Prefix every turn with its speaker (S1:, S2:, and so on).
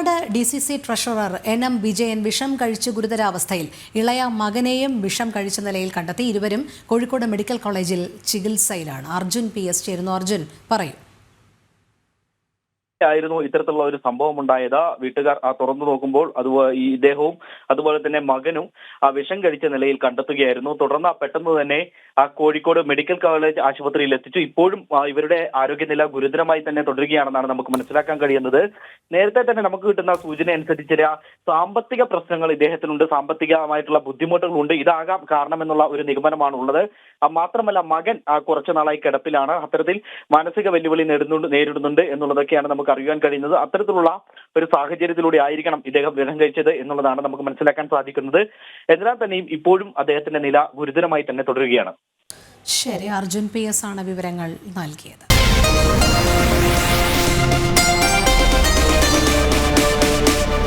S1: Wayanad DCC treasurer NM Vijayan വിഷം കഴിച്ച് ഗുരുതരാവസ്ഥയിൽ. ഇളയ മകനെയും വിഷം കഴിച്ച നിലയിൽ കണ്ടെത്തി. ഇരുവരും കോഴിക്കോട് മെഡിക്കൽ കോളേജിൽ ചികിത്സയിലാണ്. അർജുൻ PS ചേരുന്നു. അർജുൻ, പറയൂ.
S2: ആയിരുന്നു ഇത്തരത്തിലുള്ള ഒരു സംഭവം ഉണ്ടായത്. വീട്ടുകാർ തുറന്നു നോക്കുമ്പോൾ ഇദ്ദേഹവും അതുപോലെ തന്നെ മകനും വിഷം കഴിച്ച നിലയിൽ കണ്ടെത്തുകയായിരുന്നു. തുടർന്ന് പെട്ടെന്ന് തന്നെ കോഴിക്കോട് മെഡിക്കൽ കോളേജ് ആശുപത്രിയിൽ എത്തിച്ചു. ഇപ്പോഴും ഇവരുടെ ആരോഗ്യനില ഗുരുതരമായി തന്നെ തുടരുകയാണെന്നാണ് നമുക്ക് മനസ്സിലാക്കാൻ കഴിയുന്നത്. നേരത്തെ തന്നെ നമുക്ക് കിട്ടുന്ന സൂചന അനുസരിച്ച് ചില സാമ്പത്തിക പ്രശ്നങ്ങൾ ഇദ്ദേഹത്തിനുണ്ട്, സാമ്പത്തികമായിട്ടുള്ള ബുദ്ധിമുട്ടുകളുണ്ട്. ഇതാകാം കാരണമെന്നുള്ള ഒരു നിഗമനമാണ് ഉള്ളത്. മാത്രമല്ല മകൻ കുറച്ചു നാളായി കിടപ്പിലാണ്. അത്തരത്തിൽ മാനസിക വെല്ലുവിളി നേരിടുന്നുണ്ട് എന്നുള്ളതൊക്കെയാണ് നമുക്ക് അറിയാൻ കഴിയുന്നത്. അത്തരത്തിലുള്ള ഒരു സാഹചര്യത്തിലൂടെ ആയിരിക്കണം ഇദ്ദേഹം വിഷം കഴിച്ചത് എന്നുള്ളതാണ് നമുക്ക് മനസ്സിലാക്കാൻ സാധിക്കുന്നത്. എന്നാൽ തന്നെയും ഇപ്പോഴും അദ്ദേഹത്തിന്റെ നില ഗുരുതരമായി തന്നെ തുടരുകയാണ്.
S1: ശരി, അർജുൻ PS ആണ് വിവരങ്ങൾ നൽകിയത്.